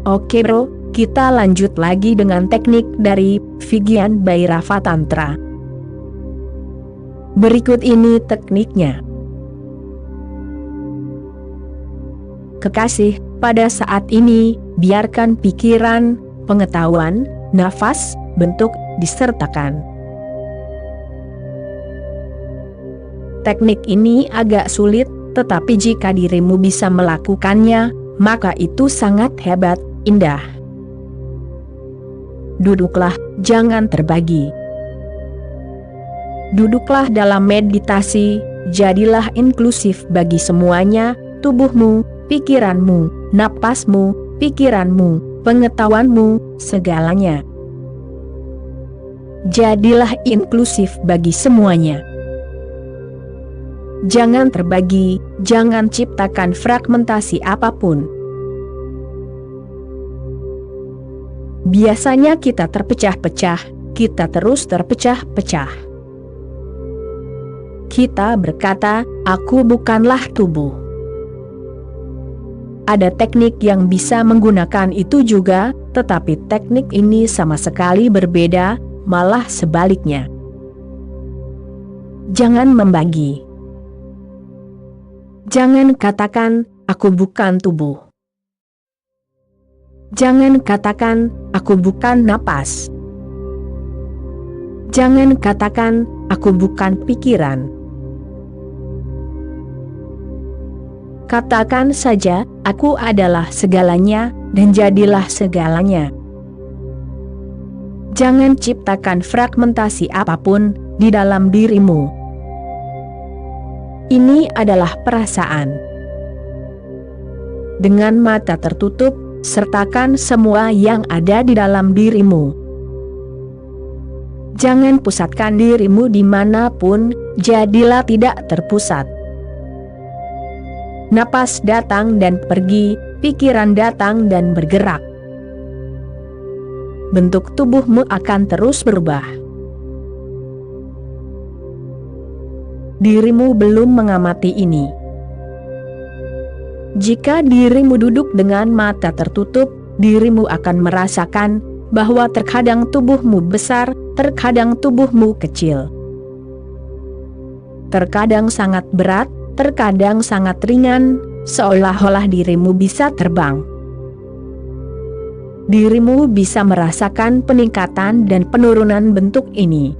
Oke bro, kita lanjut lagi dengan teknik dari Vigyan Bhairava Tantra. Berikut ini tekniknya. Kekasih, pada saat ini, biarkan pikiran, pengetahuan, nafas, bentuk, disertakan. Teknik ini agak sulit, tetapi jika dirimu bisa melakukannya, maka itu sangat hebat, indah. Duduklah, jangan terbagi. Duduklah dalam meditasi, jadilah inklusif bagi semuanya, tubuhmu, pikiranmu, napasmu, pikiranmu, pengetahuanmu, segalanya. Jadilah inklusif bagi semuanya. Jangan terbagi, jangan ciptakan fragmentasi apapun. Biasanya kita terpecah-pecah, kita terus terpecah-pecah. Kita berkata, aku bukanlah tubuh. Ada teknik yang bisa menggunakan itu juga, tetapi teknik ini sama sekali berbeda, malah sebaliknya. Jangan membagi. Jangan katakan, aku bukan tubuh. Jangan katakan, aku bukan napas. Jangan katakan, aku bukan pikiran. Katakan saja, aku adalah segalanya, dan jadilah segalanya. Jangan ciptakan fragmentasi apapun di dalam dirimu. Ini adalah perasaan. Dengan mata tertutup, sertakan semua yang ada di dalam dirimu. Jangan pusatkan dirimu dimanapun, jadilah tidak terpusat. Napas datang dan pergi, pikiran datang dan bergerak. Bentuk tubuhmu akan terus berubah. Dirimu belum mengamati ini. Jika dirimu duduk dengan mata tertutup, dirimu akan merasakan bahwa terkadang tubuhmu besar, terkadang tubuhmu kecil. Terkadang sangat berat, terkadang sangat ringan, seolah-olah dirimu bisa terbang. Dirimu bisa merasakan peningkatan dan penurunan bentuk ini.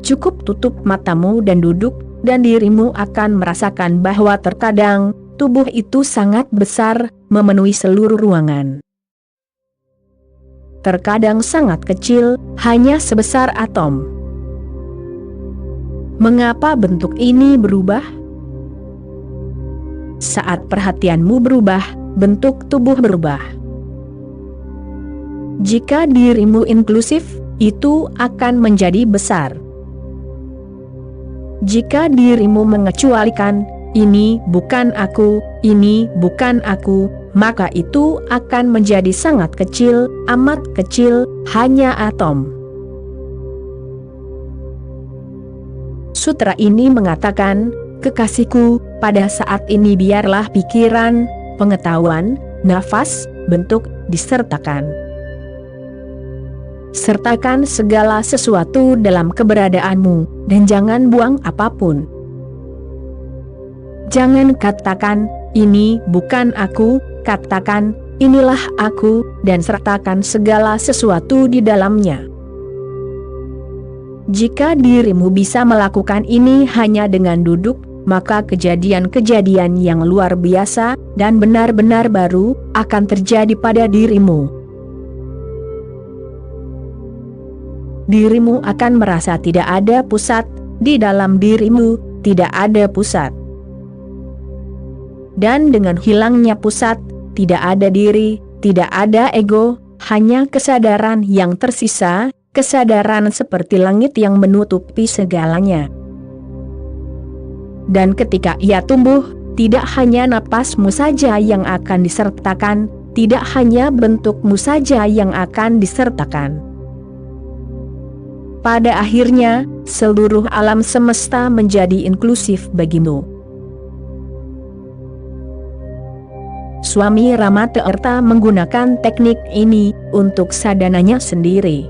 Cukup tutup matamu dan duduk, dan dirimu akan merasakan bahwa terkadang tubuh itu sangat besar, memenuhi seluruh ruangan. Terkadang sangat kecil, hanya sebesar atom. Mengapa bentuk ini berubah? Saat perhatianmu berubah, bentuk tubuh berubah. Jika dirimu inklusif, itu akan menjadi besar. Jika dirimu mengecualikan, ini bukan aku, ini bukan aku, maka itu akan menjadi sangat kecil, amat kecil, hanya atom. Sutra ini mengatakan, kekasihku, pada saat ini biarlah pikiran, pengetahuan, nafas, bentuk, disertakan. Sertakan segala sesuatu dalam keberadaanmu, dan jangan buang apapun. Jangan katakan, ini bukan aku, katakan, inilah aku, dan sertakan segala sesuatu di dalamnya. Jika dirimu bisa melakukan ini hanya dengan duduk, maka kejadian-kejadian yang luar biasa dan benar-benar baru akan terjadi pada dirimu. Dirimu akan merasa tidak ada pusat, di dalam dirimu tidak ada pusat. Dan dengan hilangnya pusat, tidak ada diri, tidak ada ego, hanya kesadaran yang tersisa, kesadaran seperti langit yang menutupi segalanya. Dan ketika ia tumbuh, tidak hanya napasmu saja yang akan disertakan, tidak hanya bentukmu saja yang akan disertakan. Pada akhirnya, seluruh alam semesta menjadi inklusif bagimu. suami Ramateerta menggunakan teknik ini untuk sadananya sendiri.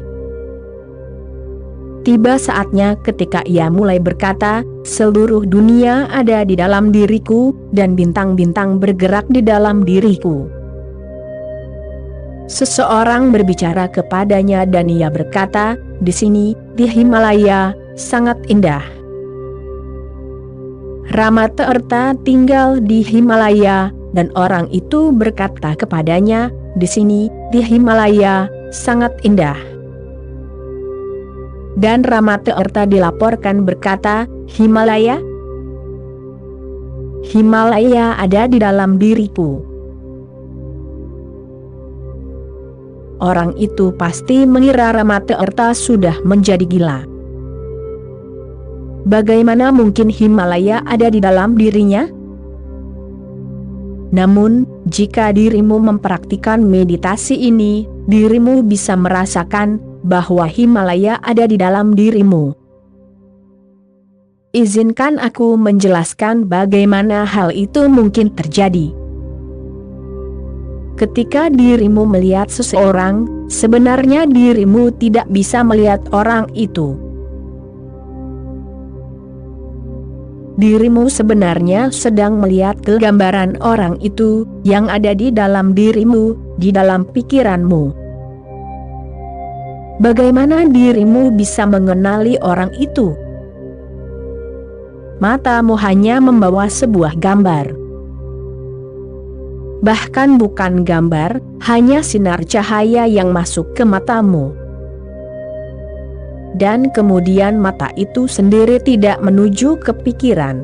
Tiba saatnya ketika ia mulai berkata, seluruh dunia ada di dalam diriku, dan bintang-bintang bergerak di dalam diriku. Seseorang berbicara kepadanya dan ia berkata, di sini, di Himalaya, sangat indah. Ramateerta tinggal di Himalaya, dan orang itu berkata kepadanya, di sini, di Himalaya, sangat indah. Dan Ramateerta dilaporkan berkata, Himalaya? Himalaya ada di dalam diriku. Orang itu pasti mengira Ramateerta sudah menjadi gila. Bagaimana mungkin Himalaya ada di dalam dirinya? Namun, jika dirimu mempraktikkan meditasi ini, dirimu bisa merasakan bahwa Himalaya ada di dalam dirimu. Izinkan aku menjelaskan bagaimana hal itu mungkin terjadi. Ketika dirimu melihat seseorang, sebenarnya dirimu tidak bisa melihat orang itu. Dirimu sebenarnya sedang melihat kegambaran orang itu yang ada di dalam dirimu, di dalam pikiranmu. Bagaimana dirimu bisa mengenali orang itu? Matamu hanya membawa sebuah gambar. Bahkan bukan gambar, hanya sinar cahaya yang masuk ke matamu. Dan kemudian mata itu sendiri tidak menuju ke pikiran.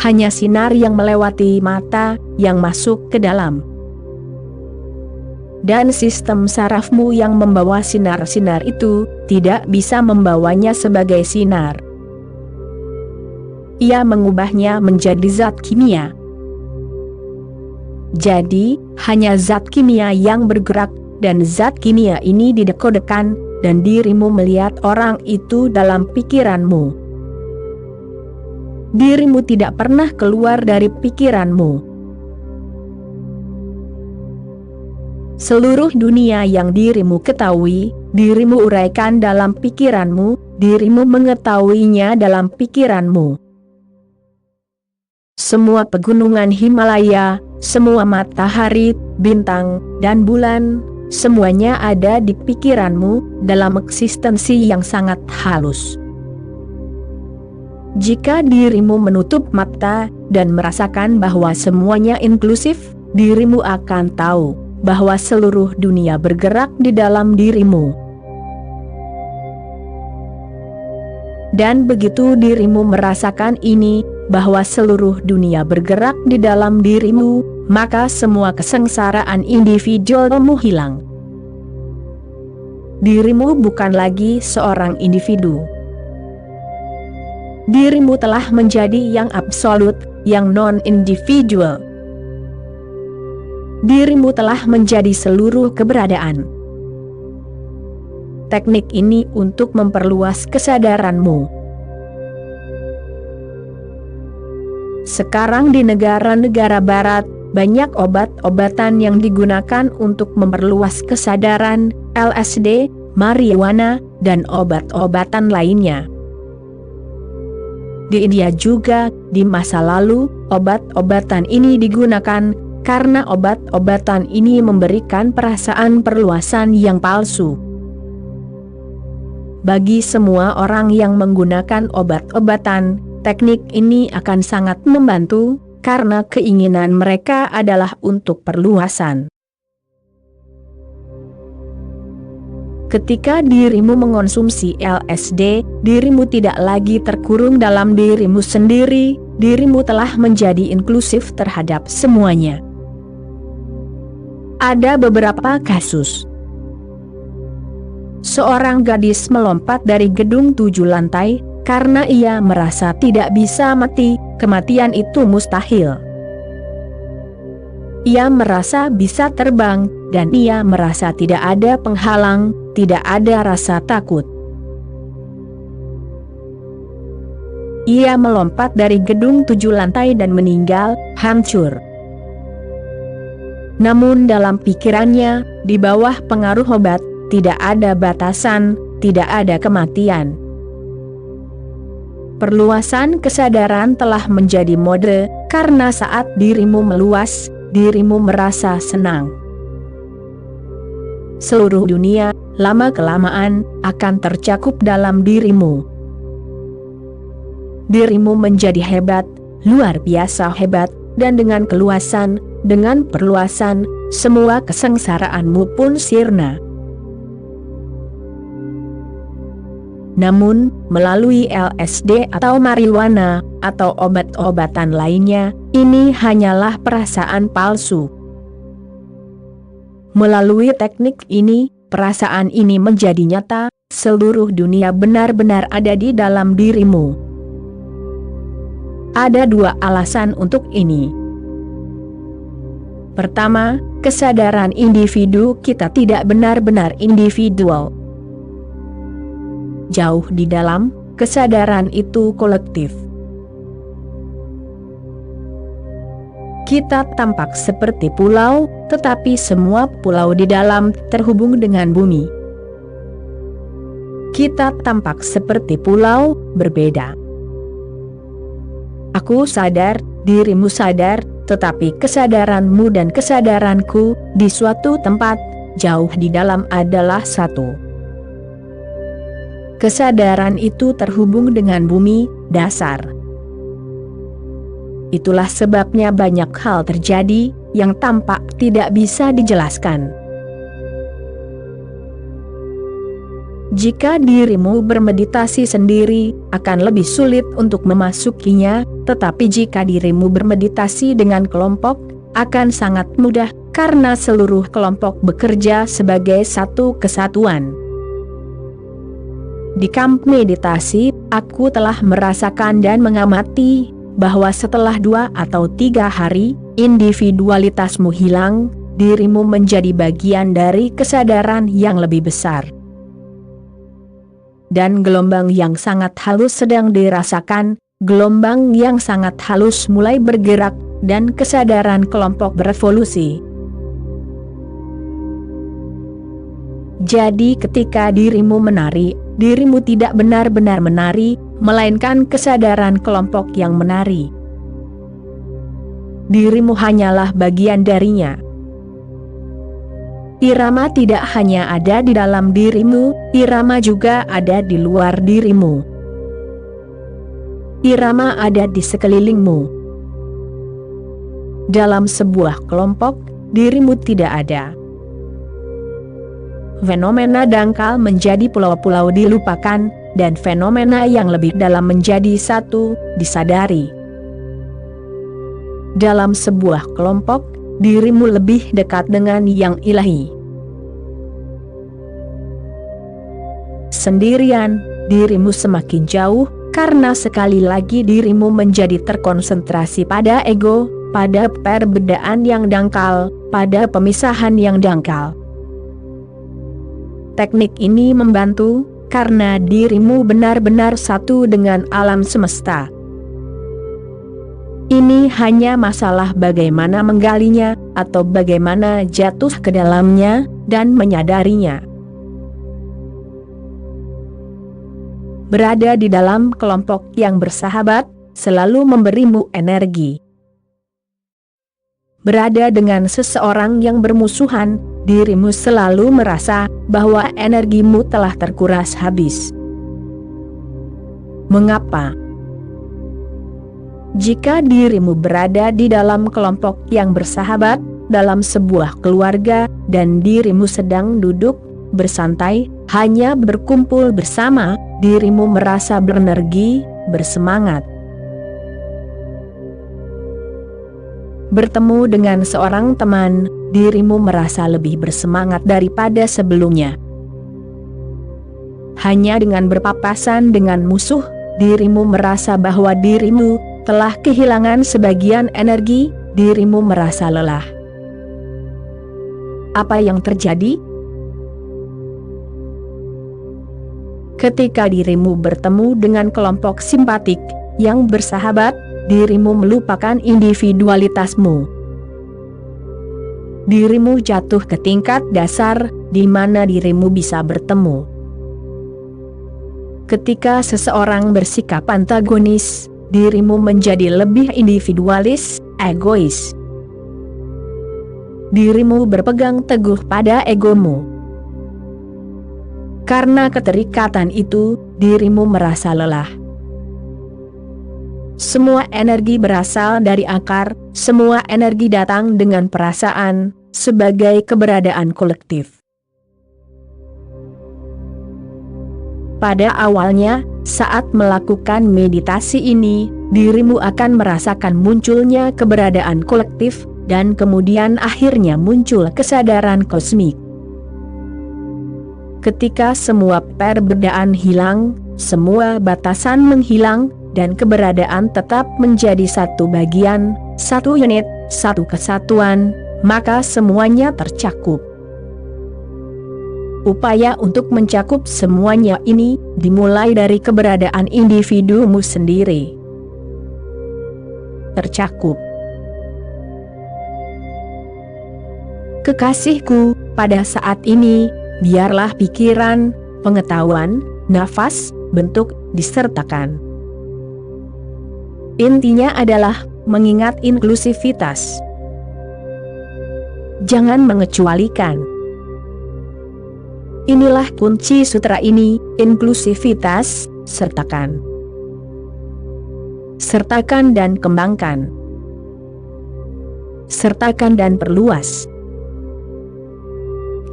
Hanya sinar yang melewati mata, yang masuk ke dalam. Dan sistem sarafmu yang membawa sinar-sinar itu, tidak bisa membawanya sebagai sinar. Ia mengubahnya menjadi zat kimia. Jadi, hanya zat kimia yang bergerak, dan zat kimia ini didekodekan, dan dirimu melihat orang itu dalam pikiranmu. Dirimu tidak pernah keluar dari pikiranmu. Seluruh dunia yang dirimu ketahui, dirimu uraikan dalam pikiranmu, dirimu mengetahuinya dalam pikiranmu. Semua pegunungan Himalaya, semua matahari, bintang, dan bulan, semuanya ada di pikiranmu, dalam eksistensi yang sangat halus. Jika dirimu menutup mata, dan merasakan bahwa semuanya inklusif, dirimu akan tahu bahwa seluruh dunia bergerak di dalam dirimu. Dan begitu dirimu merasakan ini, bahwa seluruh dunia bergerak di dalam dirimu, maka semua kesengsaraan individualmu hilang. Dirimu bukan lagi seorang individu. Dirimu telah menjadi yang absolut, yang non-individual. Dirimu telah menjadi seluruh keberadaan. Teknik ini untuk memperluas kesadaranmu. Sekarang di negara-negara barat, banyak obat-obatan yang digunakan untuk memperluas kesadaran, LSD, marijuana, dan obat-obatan lainnya. Di India juga, di masa lalu, obat-obatan ini digunakan karena obat-obatan ini memberikan perasaan perluasan yang palsu. Bagi semua orang yang menggunakan obat-obatan, teknik ini akan sangat membantu, karena keinginan mereka adalah untuk perluasan. Ketika dirimu mengonsumsi LSD, dirimu tidak lagi terkurung dalam dirimu sendiri, dirimu telah menjadi inklusif terhadap semuanya. Ada beberapa kasus. Seorang gadis melompat dari gedung 7 lantai, karena ia merasa tidak bisa mati, kematian itu mustahil. Ia merasa bisa terbang, dan ia merasa tidak ada penghalang, tidak ada rasa takut. ia melompat dari gedung 7 lantai dan meninggal, hancur. Namun dalam pikirannya, di bawah pengaruh obat, tidak ada batasan, tidak ada kematian. Perluasan kesadaran telah menjadi mode, karena saat dirimu meluas, dirimu merasa senang. Seluruh dunia, lama-kelamaan, akan tercakup dalam dirimu. Dirimu menjadi hebat, luar biasa hebat, dan dengan keluasan, dengan perluasan, semua kesengsaraanmu pun sirna. Namun, melalui LSD atau marijuana, atau obat-obatan lainnya, ini hanyalah perasaan palsu. Melalui teknik ini, perasaan ini menjadi nyata, seluruh dunia benar-benar ada di dalam dirimu. Ada 2 alasan untuk ini. Pertama, kesadaran individu kita tidak benar-benar individual. Jauh di dalam, kesadaran itu kolektif. Kita tampak seperti pulau, tetapi semua pulau di dalam terhubung dengan bumi. Kita tampak seperti pulau, berbeda. Aku sadar, dirimu sadar, tetapi kesadaranmu dan kesadaranku, di suatu tempat, jauh di dalam adalah satu. Kesadaran itu terhubung dengan bumi, dasar. Itulah sebabnya banyak hal terjadi, yang tampak tidak bisa dijelaskan. Jika dirimu bermeditasi sendiri, akan lebih sulit untuk memasukinya, tetapi jika dirimu bermeditasi dengan kelompok, akan sangat mudah, karena seluruh kelompok bekerja sebagai satu kesatuan. Di kamp meditasi, aku telah merasakan dan mengamati, bahwa setelah 2 atau 3 hari, individualitasmu hilang, dirimu menjadi bagian dari kesadaran yang lebih besar. Dan gelombang yang sangat halus sedang dirasakan, gelombang yang sangat halus mulai bergerak, dan kesadaran kelompok berevolusi. Jadi ketika dirimu menari, dirimu tidak benar-benar menari, melainkan kesadaran kelompok yang menari. Dirimu hanyalah bagian darinya. Irama tidak hanya ada di dalam dirimu, irama juga ada di luar dirimu. Irama ada di sekelilingmu. Dalam sebuah kelompok, dirimu tidak ada. Fenomena dangkal menjadi pulau-pulau dilupakan, dan fenomena yang lebih dalam menjadi satu, disadari. Dalam sebuah kelompok, dirimu lebih dekat dengan yang ilahi. Sendirian, dirimu semakin jauh, karena sekali lagi dirimu menjadi terkonsentrasi pada ego, pada perbedaan yang dangkal, pada pemisahan yang dangkal. Teknik ini membantu, karena dirimu benar-benar satu dengan alam semesta. Ini hanya masalah bagaimana menggalinya, atau bagaimana jatuh ke dalamnya, dan menyadarinya. Berada di dalam kelompok yang bersahabat, selalu memberimu energi. Berada dengan seseorang yang bermusuhan, dirimu selalu merasa bahwa energimu telah terkuras habis. Mengapa? Jika dirimu berada di dalam kelompok yang bersahabat, dalam sebuah keluarga, dan dirimu sedang duduk, bersantai, hanya berkumpul bersama, dirimu merasa berenergi, bersemangat. Bertemu dengan seorang teman, dirimu merasa lebih bersemangat daripada sebelumnya. Hanya dengan berpapasan dengan musuh, dirimu merasa bahwa dirimu telah kehilangan sebagian energi, dirimu merasa lelah. Apa yang terjadi? Ketika dirimu bertemu dengan kelompok simpatik, yang bersahabat, dirimu melupakan individualitasmu. Dirimu jatuh ke tingkat dasar, di mana dirimu bisa bertemu. Ketika seseorang bersikap antagonis, dirimu menjadi lebih individualis, egois. Dirimu berpegang teguh pada egomu. Karena keterikatan itu, dirimu merasa lelah. Semua energi berasal dari akar, semua energi datang dengan perasaan, sebagai keberadaan kolektif. Pada awalnya, saat melakukan meditasi ini, dirimu akan merasakan munculnya keberadaan kolektif, dan kemudian akhirnya muncul kesadaran kosmik. Ketika semua perbedaan hilang, semua batasan menghilang, dan keberadaan tetap menjadi satu bagian, satu unit, satu kesatuan, maka semuanya tercakup. Upaya untuk mencakup semuanya ini dimulai dari keberadaan individumu sendiri. Tercakup. Kekasihku, pada saat ini, biarlah pikiran, pengetahuan, nafas, bentuk, disertakan. Intinya adalah mengingat inklusivitas. Jangan mengecualikan. Inilah kunci sutra ini, inklusivitas, sertakan. Sertakan dan kembangkan. Sertakan dan perluas.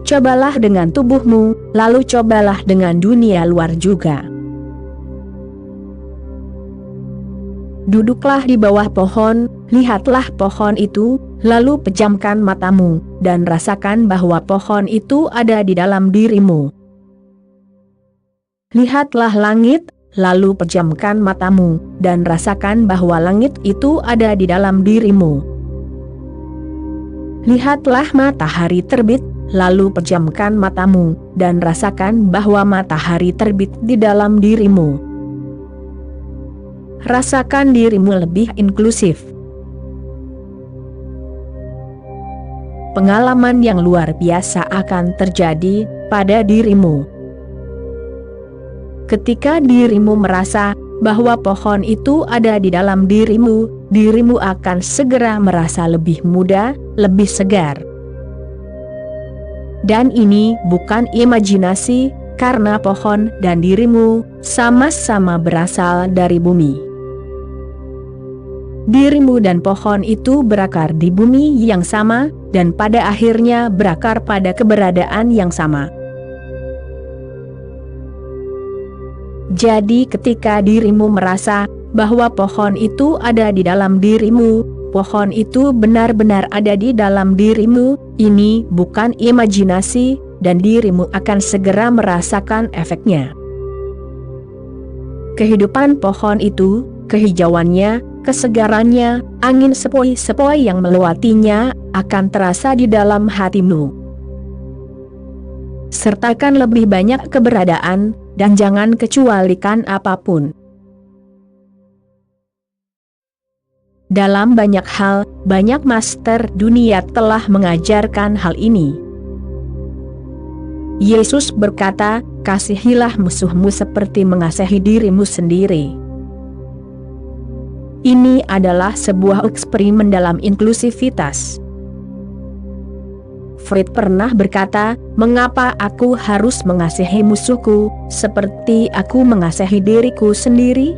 Cobalah dengan tubuhmu, lalu cobalah dengan dunia luar juga. Duduklah di bawah pohon, lihatlah pohon itu, lalu pejamkan matamu, dan rasakan bahwa pohon itu ada di dalam dirimu. Lihatlah langit, lalu pejamkan matamu, dan rasakan bahwa langit itu ada di dalam dirimu. Lihatlah matahari terbit, lalu pejamkan matamu, dan rasakan bahwa matahari terbit di dalam dirimu. Rasakan dirimu lebih inklusif. Pengalaman yang luar biasa akan terjadi pada dirimu. Ketika dirimu merasa bahwa pohon itu ada di dalam dirimu, dirimu akan segera merasa lebih muda, lebih segar. Dan ini bukan imajinasi, karena pohon dan dirimu sama-sama berasal dari bumi. Dirimu dan pohon itu berakar di bumi yang sama, dan pada akhirnya berakar pada keberadaan yang sama. Jadi ketika dirimu merasa bahwa pohon itu ada di dalam dirimu, pohon itu benar-benar ada di dalam dirimu, ini bukan imajinasi, dan dirimu akan segera merasakan efeknya. Kehidupan pohon itu, kehijauannya, kesegarannya, angin sepoi-sepoi yang melewatinya, akan terasa di dalam hatimu. Sertakan lebih banyak keberadaan, dan jangan kecualikan apapun. Dalam banyak hal, banyak master dunia telah mengajarkan hal ini. Yesus berkata, kasihilah musuhmu seperti mengasihi dirimu sendiri. Ini adalah sebuah eksperimen dalam inklusivitas. Freud pernah berkata, mengapa aku harus mengasihi musuhku, seperti aku mengasihi diriku sendiri?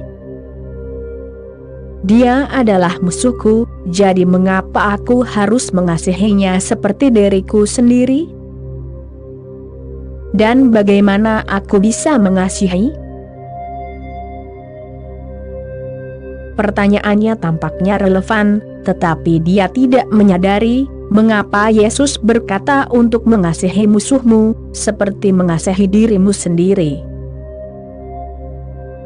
Dia adalah musuhku, jadi mengapa aku harus mengasihinya seperti diriku sendiri? Dan bagaimana aku bisa mengasihi? Pertanyaannya tampaknya relevan, tetapi dia tidak menyadari mengapa Yesus berkata untuk mengasihi musuhmu, seperti mengasihi dirimu sendiri.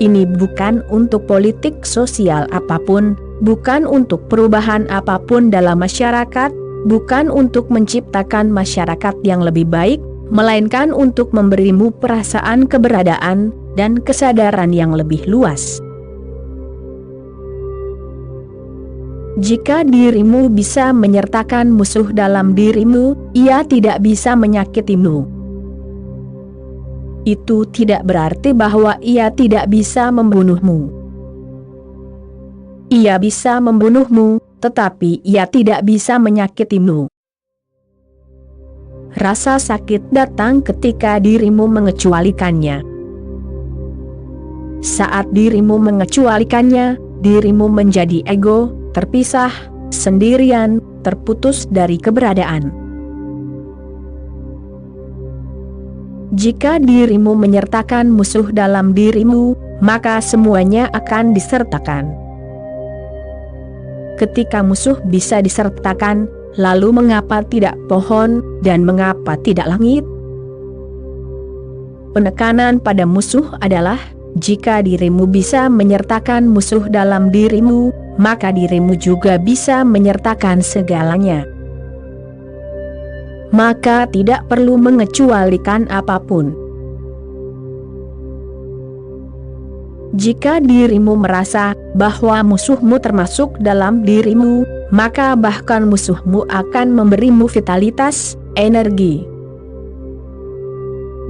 Ini bukan untuk politik sosial apapun, bukan untuk perubahan apapun dalam masyarakat, bukan untuk menciptakan masyarakat yang lebih baik, melainkan untuk memberimu perasaan keberadaan dan kesadaran yang lebih luas. Jika dirimu bisa menyertakan musuh dalam dirimu, ia tidak bisa menyakitimu. Itu tidak berarti bahwa ia tidak bisa membunuhmu. Ia bisa membunuhmu, tetapi ia tidak bisa menyakitimu. Rasa sakit datang ketika dirimu mengecualikannya. Saat dirimu mengecualikannya, dirimu menjadi ego, terpisah, sendirian, terputus dari keberadaan. Jika dirimu menyertakan musuh dalam dirimu, maka semuanya akan disertakan. Ketika musuh bisa disertakan, lalu mengapa tidak pohon, dan mengapa tidak langit? Penekanan pada musuh adalah, jika dirimu bisa menyertakan musuh dalam dirimu, maka dirimu juga bisa menyertakan segalanya. Maka tidak perlu mengecualikan apapun. Jika dirimu merasa bahwa musuhmu termasuk dalam dirimu, maka bahkan musuhmu akan memberimu vitalitas, energi.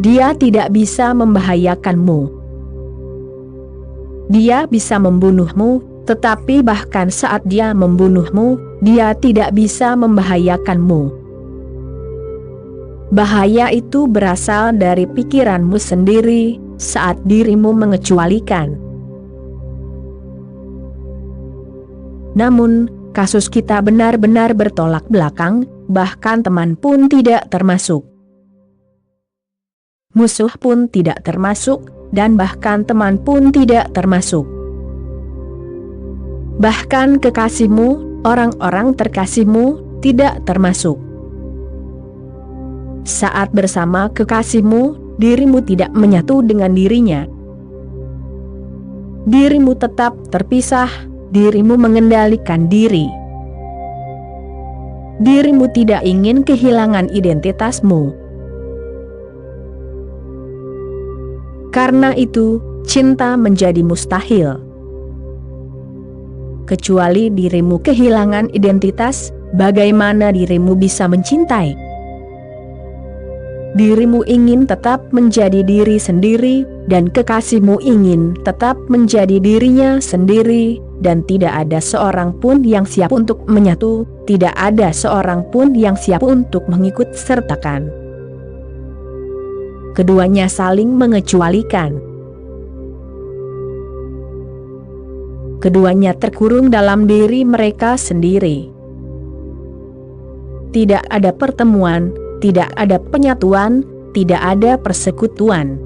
Dia tidak bisa membahayakanmu. Dia bisa membunuhmu, tetapi bahkan saat dia membunuhmu, dia tidak bisa membahayakanmu. Bahaya itu berasal dari pikiranmu sendiri, saat dirimu mengecualikan. Namun, kasus kita benar-benar bertolak belakang, bahkan teman pun tidak termasuk. Musuh pun tidak termasuk, dan bahkan teman pun tidak termasuk. Bahkan kekasihmu, orang-orang terkasihmu, tidak termasuk. Saat bersama kekasihmu, dirimu tidak menyatu dengan dirinya. Dirimu tetap terpisah, dirimu mengendalikan diri. Dirimu tidak ingin kehilangan identitasmu. Karena itu, cinta menjadi mustahil. Kecuali dirimu kehilangan identitas, bagaimana dirimu bisa mencintai? Dirimu ingin tetap menjadi diri sendiri, dan kekasihmu ingin tetap menjadi dirinya sendiri, dan tidak ada seorang pun yang siap untuk menyatu, tidak ada seorang pun yang siap untuk mengikut sertakan. Keduanya saling mengecualikan. Keduanya terkurung dalam diri mereka sendiri. Tidak ada pertemuan, tidak ada penyatuan, tidak ada persekutuan.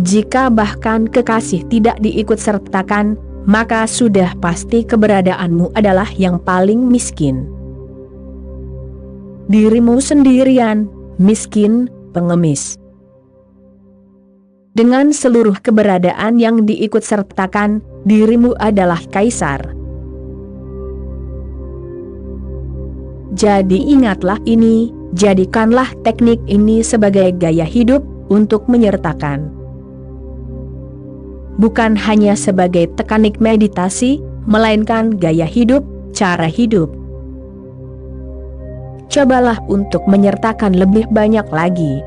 Jika bahkan kekasih tidak diikut sertakan, maka sudah pasti keberadaanmu adalah yang paling miskin. Dirimu sendirian, miskin, pengemis. Dengan seluruh keberadaan yang diikut sertakan, dirimu adalah kaisar. Jadi ingatlah ini, jadikanlah teknik ini sebagai gaya hidup untuk menyertakan. Bukan hanya sebagai teknik meditasi, melainkan gaya hidup, cara hidup. Cobalah untuk menyertakan lebih banyak lagi.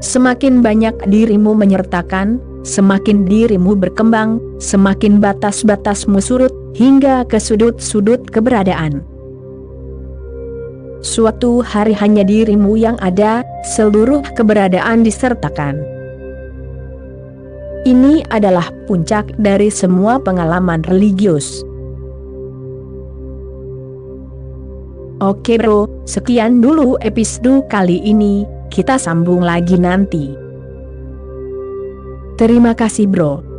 Semakin banyak dirimu menyertakan, semakin dirimu berkembang, semakin batas-batasmu surut, hingga ke sudut-sudut keberadaan. Suatu hari hanya dirimu yang ada, seluruh keberadaan disertakan. Ini adalah puncak dari semua pengalaman religius. Oke bro, sekian dulu episode kali ini, kita sambung lagi nanti. Terima kasih bro.